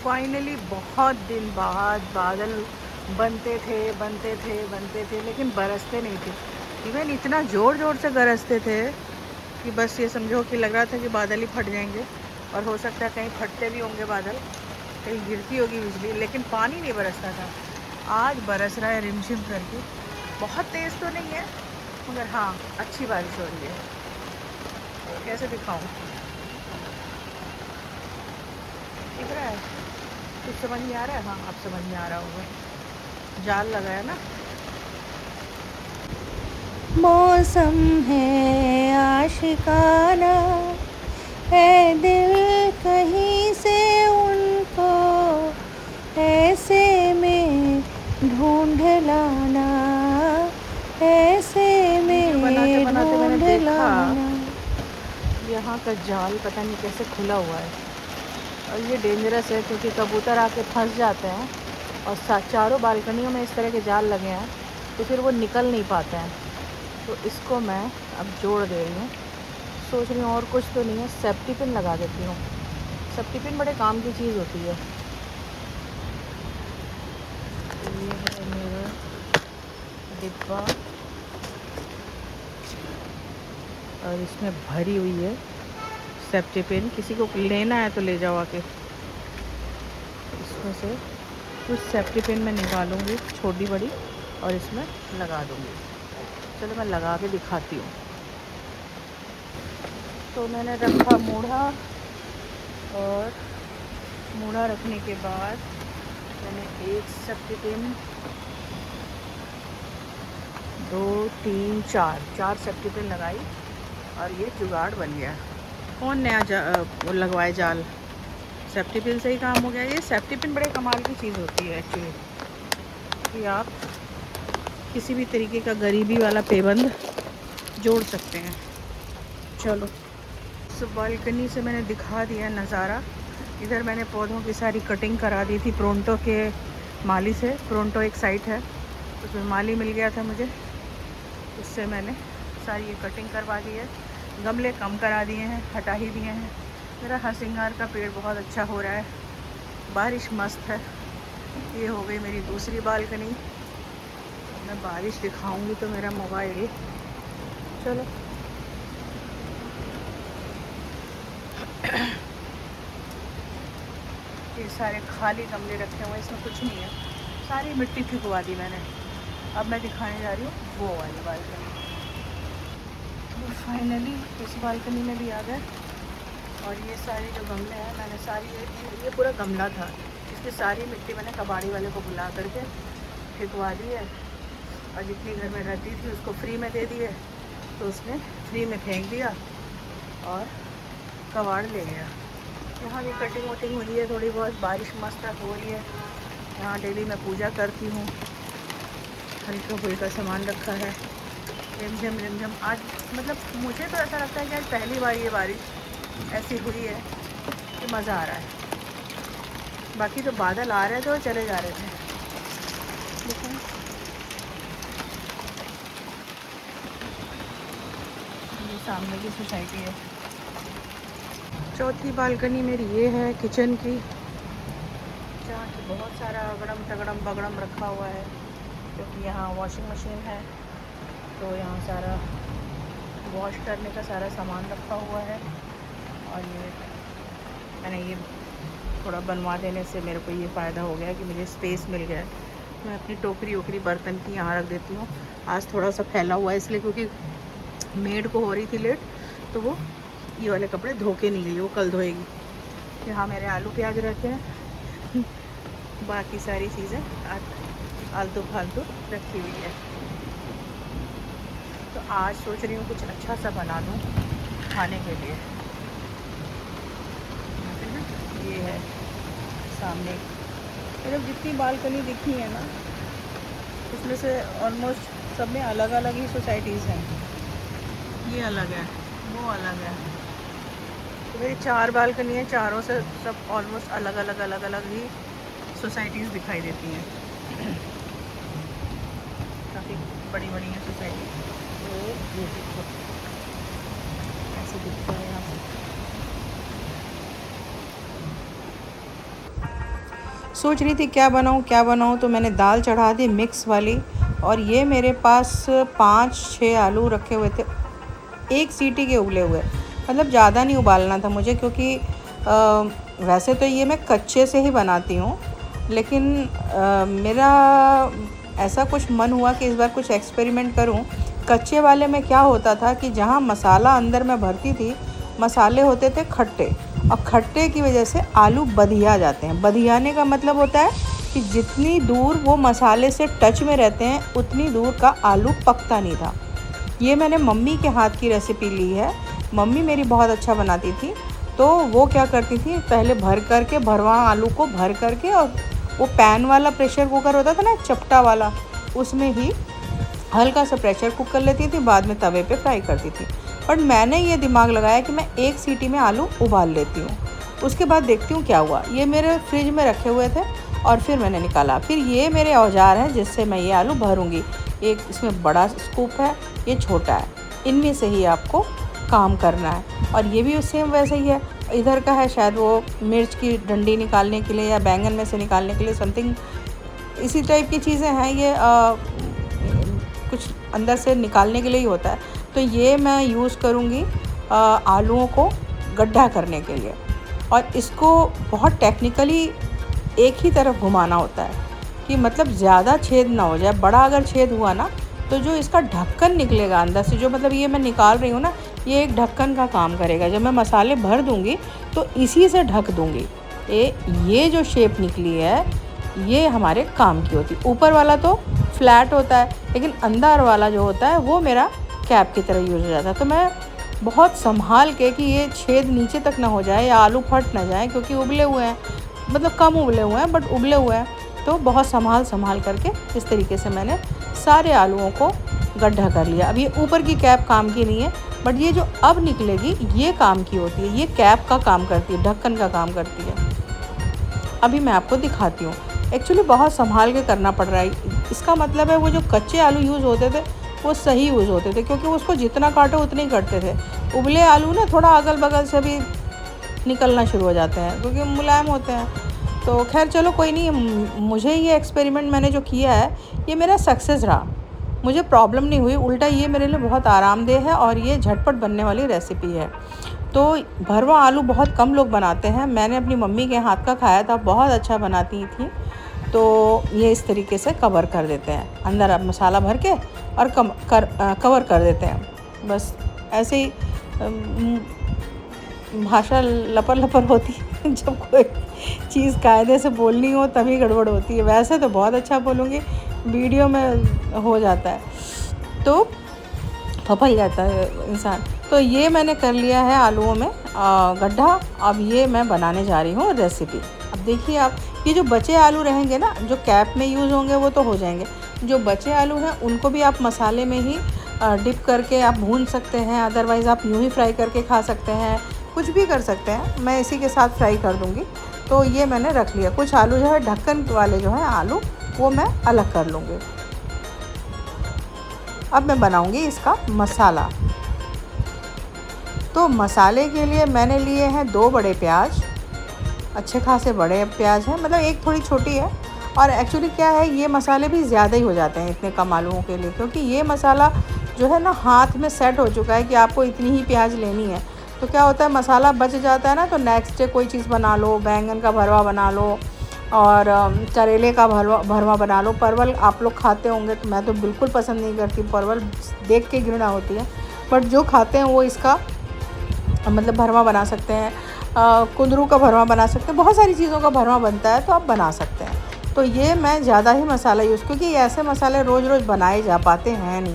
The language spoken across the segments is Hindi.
फाइनली बहुत दिन बाद बादल बनते थे लेकिन बरसते नहीं थे। इवन इतना ज़ोर से गरजते थे कि बस ये समझो कि लग रहा था कि बादल ही फट जाएंगे। और हो सकता है कहीं फटते भी होंगे बादल, कहीं गिरती होगी बिजली, लेकिन पानी नहीं बरसता था। आज बरस रहा है रिमझिम करके। बहुत तेज़ तो नहीं है मगर हाँ अच्छी बारिश हो रही है। कैसे दिखाऊं, दिख रहा है? कुछ समझ में आ रहा है? हाँ अब समझ में आ रहा होगा। जाल लगा है ना। मौसम है आशिकाना, है दिल कहीं से उनको ऐसे में ढूंढ लाना, ऐसे वीडियो बनाते में बनाते मैंने ढूंढ देखा लाना। यहाँ का जाल पता नहीं कैसे खुला हुआ है। और ये डेंजरस है क्योंकि कबूतर आके फंस जाते हैं। और चारों बालकनियों में इस तरह के जाल लगे हैं तो फिर वो निकल नहीं पाते हैं। तो इसको मैं अब जोड़ दे रही हूँ। सोच रही हूँ और कुछ तो नहीं है, सेफ्टी पिन लगा देती हूँ। सेफ्टी पिन बड़े काम की चीज़ होती है। ये है मेरा डिब्बा और इसमें भरी हुई है सेफ्टी पिन। किसी को लेना है तो ले जाओ आके। इसमें से कुछ सेफ्टी पिन मैं निकालूंगी छोटी बड़ी और इसमें लगा दूंगी। चलो मैं लगा के दिखाती हूँ। तो मैंने रखा मूढ़ा, और मूढ़ा रखने के बाद मैंने एक सेफ्टी पिन, दो तीन चार सेफ्टी पिन लगाई और ये जुगाड़ बन गया। कौन नया वो लगवाए जाल, सेफ्टी पिन से ही काम हो गया। ये सेफ्टी पिन बड़े कमाल की चीज़ होती है एक्चुअली, कि आप किसी भी तरीके का गरीबी वाला पेबंद जोड़ सकते हैं। चलो इस बालकनी से मैंने दिखा दिया नज़ारा। इधर मैंने पौधों की सारी कटिंग करा दी थी प्रोंटो के माली से। प्रोंटो एक साइट है, उसमें माली मिल गया था मुझे, उससे मैंने सारी ये कटिंग करवा दी है। गमले कम करा दिए हैं, हटा ही दिए हैं। मेरा हरसिंगार का पेड़ बहुत अच्छा हो रहा है, बारिश मस्त है। ये हो गई मेरी दूसरी बालकनी। मैं बारिश दिखाऊंगी तो मेरा मोबाइल, चलो ये सारे खाली गमले रखे हुए हैं, इसमें कुछ नहीं है, सारी मिट्टी फेंकवा दी मैंने। अब मैं दिखाने जा रही हूँ वो वाली बालकनी। तो फाइनली इस बालकनी में भी आ गए। और ये सारे जो गमले हैं मैंने सारी ये पूरा गमला था, इसकी सारी मिट्टी मैंने कबाड़ी वाले को बुला करके फेंकवा दी है। और जितनी घर में रहती थी उसको फ्री में दे दिए, तो उसने फ्री में फेंक दिया और कबाड़ ले गया। यहाँ भी कटिंग वटिंग हुई है थोड़ी बहुत, बारिश मस्त हो रही है। यहाँ डेली मैं पूजा करती हूँ, हल्का फुल्का सामान रखा है। रिमझिम आज, मतलब मुझे तो ऐसा लगता है कि आज पहली बार ये बारिश ऐसी हुई है कि मज़ा आ रहा है। बाकी तो बादल आ रहे थे और चले जा रहे थे। देखो ये सामने की सोसाइटी है। चौथी बालकनी मेरी ये है किचन की, जहाँ की बहुत सारा अगड़म तगड़म बगड़म रखा हुआ है, क्योंकि यहाँ वॉशिंग मशीन है तो यहाँ सारा वॉश करने का सारा सामान रखा हुआ है। और ये मैंने ये थोड़ा बनवा देने से मेरे को ये फ़ायदा हो गया कि मुझे स्पेस मिल गया है। मैं अपनी टोकरी वोकरी बर्तन की यहाँ रख देती हूँ। आज थोड़ा सा फैला हुआ है इसलिए क्योंकि मेड को हो रही थी लेट, तो वो ये वाले कपड़े धो के नहीं गई, वो कल धोएगी। यहाँ मेरे आलू प्याज रखे हैं, बाकी सारी चीज़ें आलतू फालतू रखी हुई है। तो आज सोच रही हूँ कुछ अच्छा सा बना दूँ खाने के लिए। ये है सामने, मतलब जितनी बालकनी दिखी है ना उसमें से ऑलमोस्ट सब में अलग अलग ही सोसाइटीज़ हैं। ये अलग है, वो अलग है। तो मेरी 4 बालकनी है, चारों से सब ऑलमोस्ट अलग अलग ही सोसाइटीज़ दिखाई देती हैं। काफ़ी बड़ी बड़ी है सोसाइटी। तो ये देखो ऐसे दिखता है यहाँ से। सोच रही थी क्या बनाऊँ, तो मैंने दाल चढ़ा दी मिक्स वाली। और ये मेरे पास 5-6 आलू रखे हुए थे, एक सीटी के उबले हुए, मतलब ज़्यादा नहीं उबालना था मुझे, क्योंकि वैसे तो ये मैं कच्चे से ही बनाती हूँ, लेकिन मेरा ऐसा कुछ मन हुआ कि इस बार कुछ एक्सपेरिमेंट करूँ। कच्चे वाले में क्या होता था कि जहाँ मसाला अंदर मैं भरती थी, मसाले होते थे खट्टे, और खट्टे की वजह से आलू बधिया जाते हैं। बधियाने का मतलब होता है कि जितनी दूर वो मसाले से टच में रहते हैं उतनी दूर का आलू पकता नहीं था। ये मैंने मम्मी के हाथ की रेसिपी ली है। मम्मी मेरी बहुत अच्छा बनाती थी। तो वो क्या करती थी, पहले भरवा आलू को भर करके, और वो पैन वाला प्रेशर कुकर होता था ना, चपटा वाला, उसमें ही हल्का सा प्रेशर कुक कर लेती थी, बाद में तवे पे फ्राई करती थी। बट मैंने ये दिमाग लगाया कि मैं एक सीटी में आलू उबाल लेती हूँ, उसके बाद देखती हूँ क्या हुआ। ये मेरे फ्रिज में रखे हुए थे और फिर मैंने निकाला। फिर ये मेरे औजार हैं जिससे मैं ये आलू भरूँगी। एक इसमें बड़ा स्कूप है, ये छोटा है, इनमें से ही आपको काम करना है। और ये भी सेम वैसे ही है, इधर का है शायद वो मिर्च की डंडी निकालने के लिए या बैंगन में से निकालने के लिए, समथिंग इसी टाइप की चीज़ें हैं। ये कुछ अंदर से निकालने के लिए ही होता है। तो ये मैं यूज़ करूँगी आलूओं को गड्ढा करने के लिए। और इसको बहुत टेक्निकली एक ही तरफ घुमाना होता है कि मतलब ज़्यादा छेद ना हो जाए। बड़ा अगर छेद हुआ ना, तो जो इसका ढक्कन निकलेगा अंदर से, जो मतलब ये मैं निकाल रही हूँ ना, ये एक ढक्कन का काम करेगा। जब मैं मसाले भर दूँगी तो इसी से ढक दूँगी। ये जो शेप निकली है, ये हमारे काम की होती है। ऊपर वाला तो फ्लैट होता है, लेकिन अंदर वाला जो होता है वो मेरा कैप की तरह यूज़ हो जाता है। तो मैं बहुत संभाल के कि ये छेद नीचे तक ना हो जाए या आलू फट ना जाए, क्योंकि उबले हुए हैं, मतलब कम उबले हुए हैं बट उबले हुए हैं, तो बहुत संभाल करके इस तरीके से मैंने सारे आलूओं को गड्ढा कर लिया। अब ये ऊपर की कैप काम की नहीं है, बट ये जो अब निकलेगी ये काम की होती है। ये कैप का काम करती है, ढक्कन का काम करती है। अभी मैं आपको दिखाती हूँ। एक्चुअली बहुत संभाल के करना पड़ रहा है। इसका मतलब है वो जो कच्चे आलू यूज़ होते थे वो सही यूज़ होते थे, क्योंकि उसको जितना काटो उतने ही कटते थे। उबले आलू ना थोड़ा अगल बगल से भी निकलना शुरू हो जाते हैं, क्योंकि मुलायम होते हैं। तो खैर चलो कोई नहीं, मुझे ये एक्सपेरिमेंट मैंने जो किया है ये मेरा सक्सेस रहा, मुझे प्रॉब्लम नहीं हुई। उल्टा ये मेरे लिए बहुत आरामदेह है और ये झटपट बनने वाली रेसिपी है। तो भरवा आलू बहुत कम लोग बनाते हैं। मैंने अपनी मम्मी के हाथ का खाया था, बहुत अच्छा बनाती थी। तो ये इस तरीके से कवर कर देते हैं, अंदर अब मसाला भर के और कवर कर देते हैं। बस ऐसे ही भाषा लपर होती है। जब कोई चीज़ कायदे से बोलनी हो तभी गड़बड़ होती है। वैसे तो बहुत अच्छा बोलूँगी, वीडियो में हो जाता है तो फफल जाता है इंसान। तो ये मैंने कर लिया है आलूओं में गड्ढा। अब ये मैं बनाने जा रही हूँ रेसिपी। अब देखिए आप, ये जो बचे आलू रहेंगे ना, जो कैप में यूज़ होंगे वो तो हो जाएंगे। जो बचे आलू हैं उनको भी आप मसाले में ही डिप करके आप भून सकते हैं, अदरवाइज़ आप यूँ ही फ्राई करके खा सकते हैं, कुछ भी कर सकते हैं। मैं इसी के साथ फ्राई कर दूँगी। तो ये मैंने रख लिया। कुछ आलू जो है ढक्कन वाले जो हैं आलू, वो मैं अलग कर लूँगी। अब मैं बनाऊँगी इसका मसाला। तो मसाले के लिए मैंने लिए हैं 2 बड़े प्याज, अच्छे खासे बड़े प्याज हैं, मतलब एक थोड़ी छोटी है। और एक्चुअली क्या है, ये मसाले भी ज़्यादा ही हो जाते हैं इतने कम आलूओं के लिए, क्योंकि ये मसाला जो है ना हाथ में सेट हो चुका है कि आपको इतनी ही प्याज लेनी है। तो क्या होता है, मसाला बच जाता है ना, तो नेक्स्ट डे कोई चीज़ बना लो, बैंगन का भरवा बना लो और करेले का भरवा बना लो। परवल आप लोग खाते होंगे, तो मैं तो बिल्कुल पसंद नहीं करती, परवल देख के घृणा होती है। बट जो खाते हैं वो इसका मतलब भरवा बना सकते हैं, कुंदरू का भरवा बना सकते हैं, बहुत सारी चीज़ों का भरवा बनता है, तो आप बना सकते हैं। तो ये मैं ज़्यादा ही मसाला यूज़, क्योंकि ऐसे मसाले रोज़ रोज़ बनाए जा पाते हैं नहीं।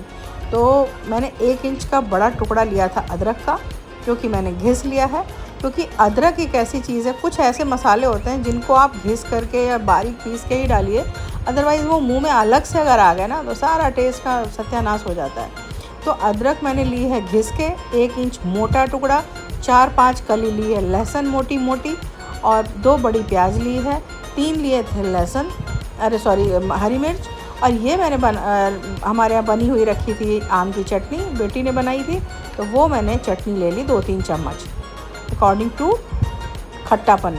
तो मैंने 1 इंच का बड़ा टुकड़ा लिया था अदरक का, जो कि मैंने घिस लिया है। क्योंकि अदरक एक ऐसी चीज़ है, कुछ ऐसे मसाले होते हैं जिनको आप घिस करके या बारीक पीस के ही डालिए, अदरवाइज़ वो मुंह में अलग से अगर आ गए ना तो सारा टेस्ट का सत्यानाश हो जाता है। तो अदरक मैंने ली है घिस के, 1 इंच मोटा टुकड़ा, 4-5 कली ली है लहसुन मोटी मोटी, और 2 बड़ी प्याज ली है, 3 लिए थे हरी मिर्च। और ये मैंने हमारे यहाँ बनी हुई रखी थी आम की चटनी, बेटी ने बनाई थी, तो वो मैंने चटनी ले ली 2-3 चम्मच अकॉर्डिंग टू खट्टापन।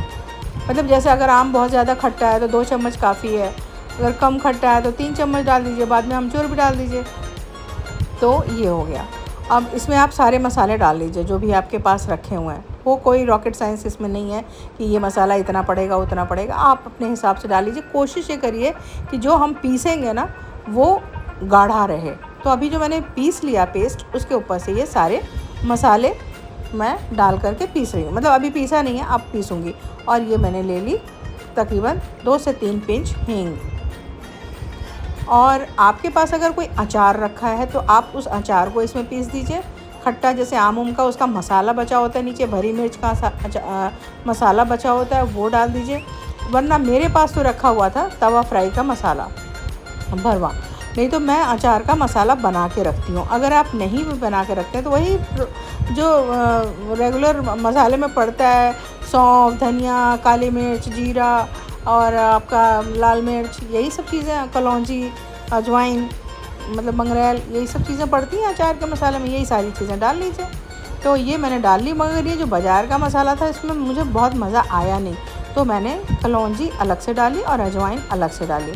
मतलब जैसे अगर आम बहुत ज़्यादा खट्टा है तो 2 चम्मच काफ़ी है, अगर कम खट्टा है तो 3 चम्मच डाल दीजिए, बाद में अमचूर भी डाल दीजिए। तो ये हो गया। अब इसमें आप सारे मसाले डाल लीजिए जो भी आपके पास रखे हुए हैं। वो कोई रॉकेट साइंस इसमें नहीं है कि ये मसाला इतना पड़ेगा उतना पड़ेगा, आप अपने हिसाब से डाल लीजिए। कोशिश ये करिए कि जो हम पीसेंगे ना वो गाढ़ा रहे। तो अभी जो मैंने पीस लिया पेस्ट, उसके ऊपर से ये सारे मसाले मैं डाल करके पीस रही हूँ। मतलब अभी पीसा नहीं है, अब पीसूँगी। और ये मैंने ले ली तकरीबन 2 से 3 पिंच हींग। और आपके पास अगर कोई अचार रखा है तो आप उस अचार को इसमें पीस दीजिए। खट्टा जैसे आम उम का उसका मसाला बचा होता है, नीचे भरी मिर्च का मसाला बचा होता है, वो डाल दीजिए। वरना मेरे पास तो रखा हुआ था तवा फ्राई का मसाला भरवा, नहीं तो मैं अचार का मसाला बना के रखती हूँ। अगर आप नहीं भी बना के रखते हैं तो वही जो रेगुलर मसाले में पड़ता है, सौंफ, धनिया, काली मिर्च, जीरा और आपका लाल मिर्च, यही सब चीज़ें, कलौंजी, अजवाइन, मतलब मंगरेल, यही सब चीज़ें पड़ती हैं अचार के मसाले में। यही सारी चीज़ें डाल लीजिए। तो ये मैंने डाल ली, मगर ये जो बाज़ार का मसाला था इसमें मुझे बहुत मज़ा आया नहीं, तो मैंने कलौंजी अलग से डाली और अजवाइन अलग से डाली।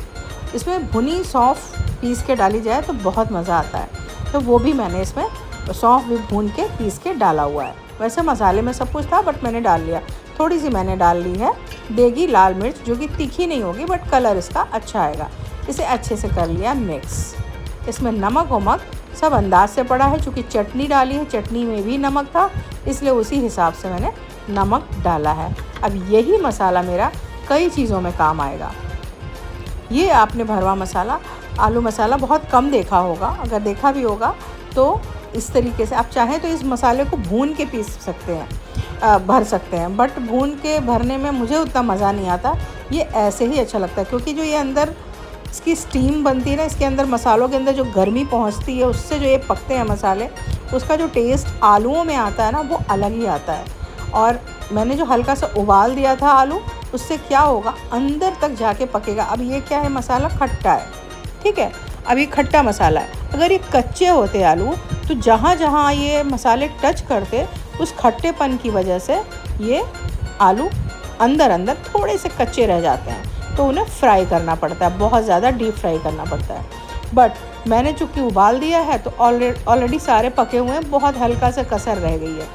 इसमें भुनी सौंफ पीस के डाली जाए तो बहुत मज़ा आता है, तो वो भी मैंने इसमें सौंफ भी भून के पीस के डाला हुआ है। वैसे मसाले में सब कुछ था बट मैंने डाल लिया। थोड़ी सी मैंने डाल ली है देगी लाल मिर्च, जो कि तीखी नहीं होगी बट कलर इसका अच्छा आएगा। इसे अच्छे से कर लिया मिक्स। इसमें नमक वमक सब अंदाज से पड़ा है, चूँकि चटनी डाली है, चटनी में भी नमक था, इसलिए उसी हिसाब से मैंने नमक डाला है। अब यही मसाला मेरा कई चीज़ों में काम आएगा। ये आपने भरवा मसाला, आलू मसाला बहुत कम देखा होगा, अगर देखा भी होगा तो इस तरीके से आप चाहें तो इस मसाले को भून के पीस सकते हैं, भर सकते हैं, बट भून के भरने में मुझे उतना मज़ा नहीं आता। ये ऐसे ही अच्छा लगता है, क्योंकि जो ये अंदर इसकी स्टीम बनती है ना, इसके अंदर मसालों के अंदर जो गर्मी पहुंचती है, उससे जो ये पकते हैं मसाले, उसका जो टेस्ट आलूओं में आता है ना, वो अलग ही आता है। और मैंने जो हल्का सा उबाल दिया था आलू, उससे क्या होगा, अंदर तक जाके पकेगा। अब ये क्या है, मसाला खट्टा है, ठीक है, अब ये खट्टा मसाला है। अगर ये कच्चे होते आलू तो जहाँ जहाँ ये मसाले टच करते, उस खट्टेपन की वजह से ये आलू अंदर अंदर थोड़े से कच्चे रह जाते हैं, तो उन्हें फ्राई करना पड़ता है, बहुत ज़्यादा डीप फ्राई करना पड़ता है। बट मैंने चूँकि उबाल दिया है तो ऑलरेडी सारे पके हुए हैं, बहुत हल्का सा कसर रह गई है,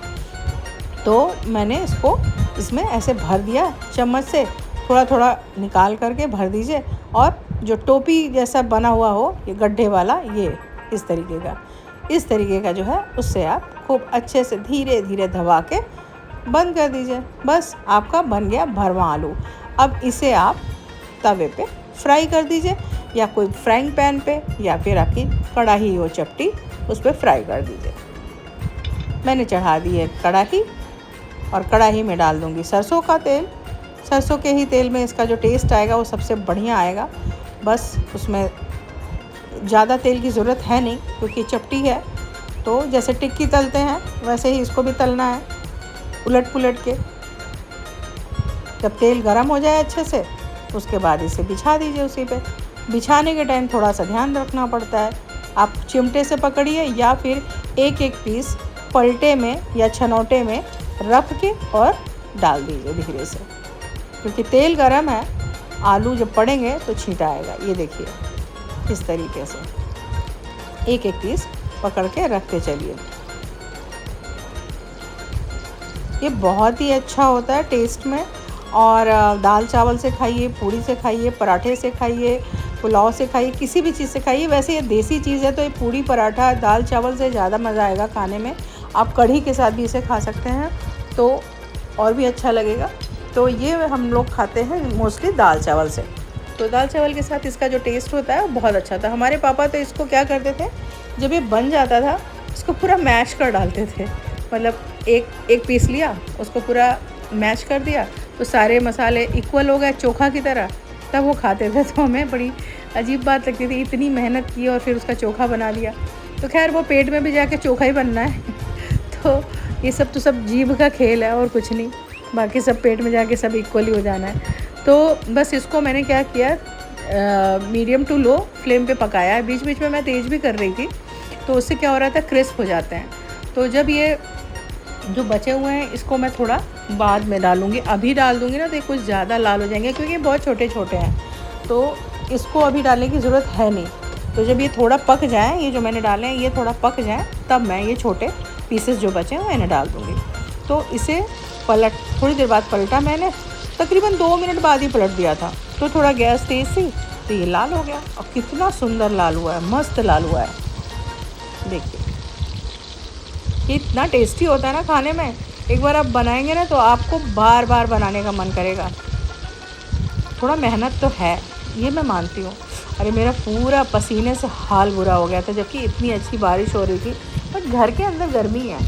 तो मैंने इसको इसमें ऐसे भर दिया चम्मच से, थोड़ा थोड़ा निकाल करके भर दीजिए। और जो टोपी जैसा बना हुआ हो, ये गड्ढे वाला, ये इस तरीके का जो है, उससे आप खूब अच्छे से धीरे धीरे दबा के बंद कर दीजिए। बस आपका बन गया भरवा आलू। अब इसे आप तवे पे फ्राई कर दीजिए, या कोई फ्राइंग पैन पे, या फिर आपकी कढ़ाई हो चपटी, उस पर फ्राई कर दीजिए। मैंने चढ़ा दी है कढ़ाई, और कढ़ाई में डाल दूँगी सरसों का तेल। सरसों के ही तेल में इसका जो टेस्ट आएगा वो सबसे बढ़िया आएगा। बस उसमें ज़्यादा तेल की ज़रूरत है नहीं, क्योंकि चपटी है, तो जैसे टिक्की तलते हैं वैसे ही इसको भी तलना है, उलट पुलट के। जब तेल गर्म हो जाए अच्छे से, उसके बाद इसे बिछा दीजिए उसी पे। बिछाने के टाइम थोड़ा सा ध्यान रखना पड़ता है, आप चिमटे से पकड़िए या फिर एक एक पीस पलटे में या छनौटे में रख के और डाल दीजिए धीरे से, क्योंकि तेल गर्म है, आलू जब पड़ेंगे तो छींटा आएगा। ये देखिए इस तरीके से एक एक पीस पकड़ के रखते चलिए। ये बहुत ही अच्छा होता है टेस्ट में, और दाल चावल से खाइए, पूड़ी से खाइए, पराठे से खाइए, पुलाव से खाइए, किसी भी चीज़ से खाइए। वैसे ये देसी चीज़ है तो ये पूड़ी पराठा दाल चावल से ज़्यादा मज़ा आएगा खाने में। आप कढ़ी के साथ भी इसे खा सकते हैं तो और भी अच्छा लगेगा। तो ये हम लोग खाते हैं मोस्टली दाल चावल से, तो दाल चावल के साथ इसका जो टेस्ट होता है वो बहुत अच्छा था। हमारे पापा तो इसको क्या करते थे, जब ये बन जाता था इसको पूरा मैश कर डालते थे। मतलब एक पीस लिया, उसको पूरा मैश कर दिया, तो सारे मसाले इक्वल हो गए चोखा की तरह, तब वो खाते थे। तो हमें बड़ी अजीब बात लगती थी, इतनी मेहनत की और फिर उसका चोखा बना दिया। तो खैर वो पेट में भी जाके चोखा ही बनना है तो ये सब तो सब जीभ का खेल है और कुछ नहीं, बाकी सब पेट में जाके सब इक्वली हो जाना है। तो बस इसको मैंने क्या किया, मीडियम टू लो फ्लेम पे पकाया है। बीच बीच में मैं तेज़ भी कर रही थी, तो उससे क्या हो रहा था, क्रिस्प हो जाते हैं। तो जब ये जो बचे हुए हैं इसको मैं थोड़ा बाद में डालूँगी। अभी डाल दूँगी ना तो ये कुछ ज़्यादा लाल हो जाएंगे, क्योंकि बहुत छोटे छोटे हैं, तो इसको अभी डालने की ज़रूरत है नहीं। तो जब ये थोड़ा पक जाए, ये जो मैंने डाले हैं ये थोड़ा पक जाए, तब मैं ये छोटे पीसेस जो बचे हैं मैंने डाल दूँगी। तो इसे थोड़ी देर बाद पलटा मैंने, तकरीबन 2 मिनट बाद ही पलट दिया था। तो थोड़ा गैस तेज़ थी तो ये लाल हो गया, और कितना सुंदर लाल हुआ है, मस्त लाल हुआ है। देखिए ये इतना टेस्टी होता है ना खाने में, एक बार आप बनाएंगे ना तो आपको बार बार बनाने का मन करेगा। थोड़ा मेहनत तो है, ये मैं मानती हूँ। अरे मेरा पूरा पसीने से हाल बुरा हो गया था, जबकि इतनी अच्छी बारिश हो रही थी। बट घर के अंदर गर्मी है,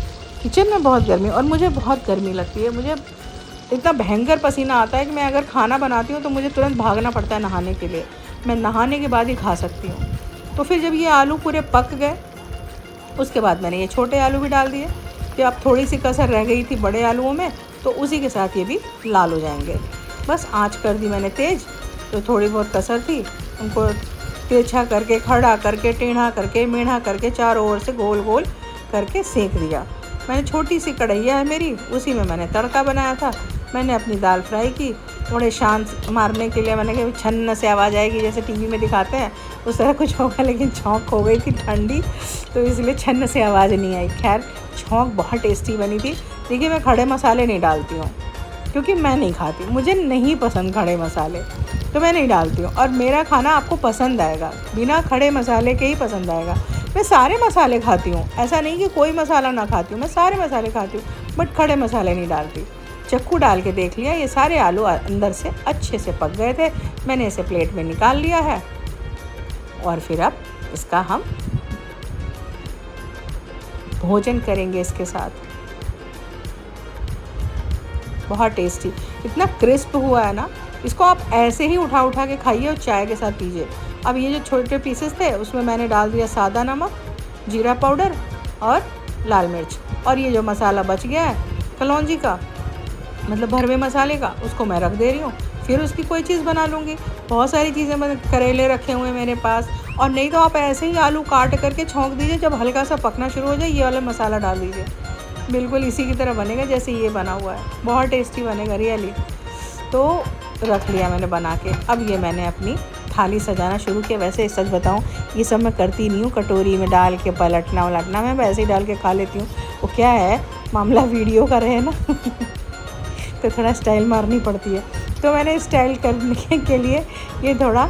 किचन में बहुत गर्मी, और मुझे बहुत गर्मी लगती है। मुझे इतना भयंकर पसीना आता है कि मैं अगर खाना बनाती हूँ तो मुझे तुरंत भागना पड़ता है नहाने के लिए। मैं नहाने के बाद ही खा सकती हूँ। तो फिर जब ये आलू पूरे पक गए, उसके बाद मैंने ये छोटे आलू भी डाल दिए। कि अब थोड़ी सी कसर रह गई थी बड़े आलूओं में, तो उसी के साथ ये भी लाल हो जाएंगे। बस आंच कर दी मैंने तेज़, तो थोड़ी बहुत कसर थी उनको तिरछा करके, खड़ा करके, टेढ़ा करके, मेढ़ा करके, चारों ओर से गोल गोल करके सेक दिया। मैंने छोटी सी कढ़ैया है मेरी, उसी में मैंने तड़का बनाया था। मैंने अपनी दाल फ्राई की, थोड़े शांत मारने के लिए मैंने कहा छन्न से आवाज़ आएगी जैसे टीवी में दिखाते हैं उस तरह कुछ होगा, लेकिन छौंक हो गई थी ठंडी, तो इसलिए छन्न से आवाज़ नहीं आई। खैर छौंक बहुत टेस्टी बनी थी। देखिए मैं खड़े मसाले नहीं डालती हूँ, क्योंकि मैं नहीं खाती, मुझे नहीं पसंद खड़े मसाले, तो मैं नहीं डालती हूँ। और मेरा खाना आपको पसंद आएगा, बिना खड़े मसाले के ही पसंद आएगा। मैं सारे मसाले खाती हूँ, ऐसा नहीं कि कोई मसाला ना खाती हूँ, मैं सारे मसाले खाती हूँ, बट खड़े मसाले नहीं डालती। चक्कू डाल के देख लिया, ये सारे आलू अंदर से अच्छे से पक गए थे। मैंने इसे प्लेट में निकाल लिया है, और फिर अब इसका हम भोजन करेंगे इसके साथ। बहुत टेस्टी, इतना क्रिस्प हुआ है ना, इसको आप ऐसे ही उठा उठा के खाइए और चाय के साथ पीजिए। अब ये जो छोटे पीसेस थे उसमें मैंने डाल दिया सादा नमक, जीरा पाउडर और लाल मिर्च, और ये जो मसाला बच गया है कलौंजी का, मतलब भरवे मसाले का, उसको मैं रख दे रही हूँ। फिर उसकी कोई चीज़ बना लूँगी। बहुत सारी चीज़ें, करेले रखे हुए हैं मेरे पास, और नहीं तो आप ऐसे ही आलू काट करके छौंक दीजिए, जब हल्का सा पकना शुरू हो जाए ये वाला मसाला डाल दीजिए, बिल्कुल इसी की तरह बनेगा जैसे ये बना हुआ है, बहुत टेस्टी बनेगा रियली। तो रख लिया मैंने बना के। अब ये मैंने अपनी थाली सजाना शुरू किया। वैसे सच बताऊँ ये सब मैं करती नहीं हूँ, कटोरी में डाल के पलटना उलटना, मैं वैसे ही डाल के खा लेती हूँ। वो क्या है, मामला वीडियो का रहे ना तो थोड़ा स्टाइल मारनी पड़ती है। तो मैंने स्टाइल करने के लिए ये थोड़ा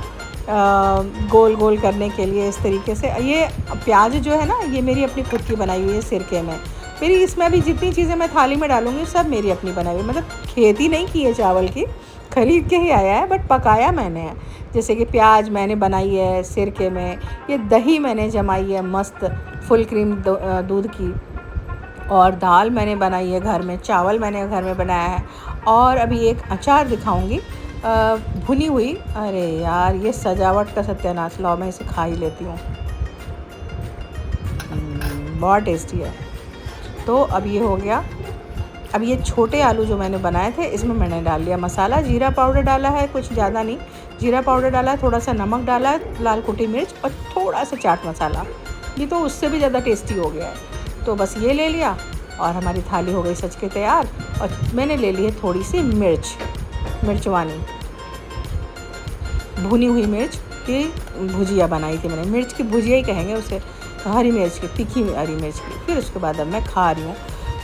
गोल गोल करने के लिए इस तरीके से, ये प्याज जो है ना ये मेरी अपनी खुद की बनाई हुई है सिरके में। मेरी इसमें अभी जितनी चीज़ें मैं थाली में डालूँगी सब मेरी अपनी बनाई हुई, मतलब खेती नहीं की है चावल की, खरीद के ही आया है, बट पकाया मैंने है। जैसे कि प्याज मैंने बनाई है सिरके में, ये दही मैंने जमाई है मस्त फुल क्रीम दूध की, और दाल मैंने बनाई है घर में, चावल मैंने घर में बनाया है। और अभी एक अचार दिखाऊंगी भुनी हुई। अरे यार ये सजावट का सत्यानाश, लाओ मैं इसे खा ही लेती हूँ, बहुत टेस्टी है। तो अब ये हो गया। अब ये छोटे आलू जो मैंने बनाए थे इसमें मैंने डाल लिया मसाला, जीरा पाउडर डाला है, कुछ ज़्यादा नहीं, जीरा पाउडर डाला है, थोड़ा सा नमक डाला है, लाल कुटी मिर्च और थोड़ा सा चाट मसाला, ये तो उससे भी ज़्यादा टेस्टी हो गया है। तो बस ये ले लिया और हमारी थाली हो गई सज के तैयार। और मैंने ले ली है थोड़ी सी मिर्चवानी, भुनी हुई मिर्च की भुजिया बनाई थी मैंने, मिर्च की भुजिया ही कहेंगे उसे, हरी मिर्च की, तीखी हरी मिर्च की। फिर उसके बाद अब मैं खा रही हूँ।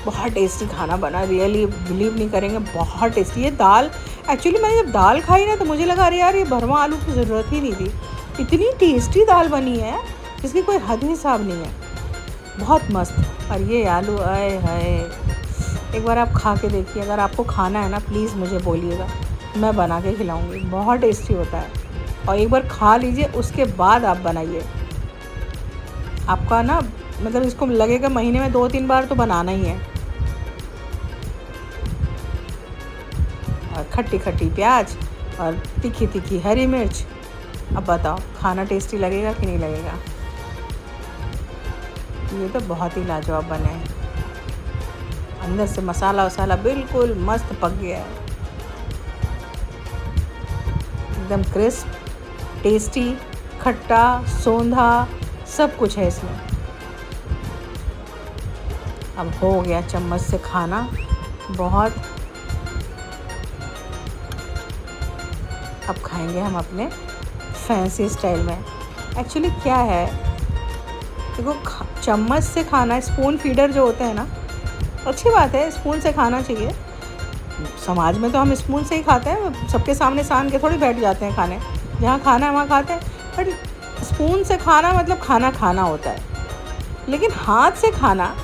बहुत टेस्टी खाना बना, रियली बिलीव नहीं करेंगे, बहुत टेस्टी। ये दाल एक्चुअली मैंने जब दाल खाई ना तो मुझे लगा अरे यार ये भरवा आलू की ज़रूरत ही नहीं थी, इतनी टेस्टी दाल बनी है जिसकी कोई हद हिसाब नहीं है, बहुत मस्त। और ये आलू आए हाय, एक बार आप खा के देखिए, अगर आपको खाना है ना प्लीज़ मुझे बोलिएगा, मैं बना के खिलाऊँगी, बहुत टेस्टी होता है। और एक बार खा लीजिए उसके बाद आप बनाइए, आपका ना मतलब इसको लगेगा महीने में 2-3 बार तो बनाना ही है। और खट्टी खट्टी प्याज और तीखी तीखी हरी मिर्च, अब बताओ खाना टेस्टी लगेगा कि नहीं लगेगा। ये तो बहुत ही लाजवाब बने हैं, अंदर से मसाला वसाला बिल्कुल मस्त पक गया है, एकदम क्रिस्प, टेस्टी, खट्टा, सौंधा, सब कुछ है इसमें। अब हो गया चम्मच से खाना। बहुत अब खाएंगे हम अपने फैंसी स्टाइल में। एक्चुअली क्या है, देखो चम्मच से खाना, स्पून फीडर जो होते हैं ना, अच्छी बात है, स्पून से खाना चाहिए। समाज में तो हम स्पून से ही खाते हैं, सबके सामने सान के थोड़ी बैठ जाते हैं खाने, जहाँ खाना है वहाँ खाते हैं। बट स्पून से खाना मतलब खाना खाना होता है, लेकिन हाथ से खाना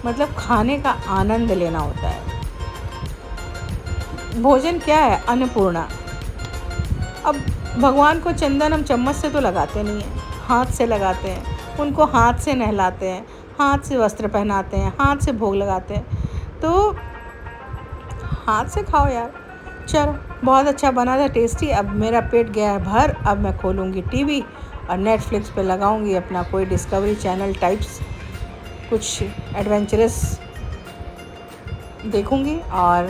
मतलब खाने का आनंद लेना होता है। भोजन क्या है, अन्नपूर्णा। अब भगवान को चंदन हम चम्मच से तो लगाते नहीं हैं, हाथ से लगाते हैं, उनको हाथ से नहलाते हैं, हाथ से वस्त्र पहनाते हैं, हाथ से भोग लगाते हैं। तो हाथ से खाओ यार। चलो, बहुत अच्छा बना था, टेस्टी। अब मेरा पेट गया है भर। अब मैं खोलूँगी टीवी और नेटफ्लिक्स पे लगाऊंगी अपना कोई डिस्कवरी चैनल टाइप्स, कुछ एडवेंचरस देखूंगी और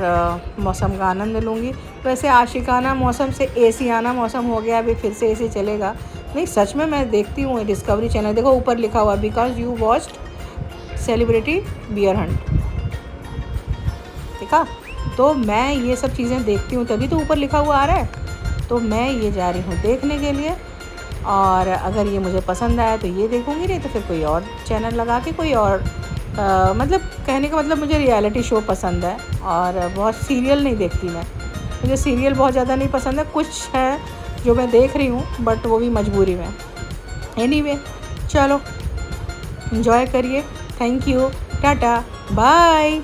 मौसम का आनंद लूँगी। वैसे आशिकाना मौसम से एसियाना मौसम हो गया, अभी फिर से एसी चलेगा। नहीं, सच में मैं देखती हूँ डिस्कवरी चैनल। देखो ऊपर लिखा हुआ, because you watched celebrity bear hunt, ठीक है। तो मैं ये सब चीज़ें देखती हूँ, तभी तो ऊपर लिखा हुआ आ रहा है। तो मैं ये जा रही हूँ देखने के लिए, और अगर ये मुझे पसंद आया तो ये देखूँगी, नहीं तो फिर कोई और चैनल लगा के कोई और मतलब कहने का मतलब मुझे रियलिटी शो पसंद है, और बहुत सीरियल नहीं देखती मैं। मुझे सीरियल बहुत ज़्यादा नहीं पसंद है, कुछ है जो मैं देख रही हूँ बट वो भी मजबूरी में। एनीवे, चलो एंजॉय करिए। Thank you, tata, bye.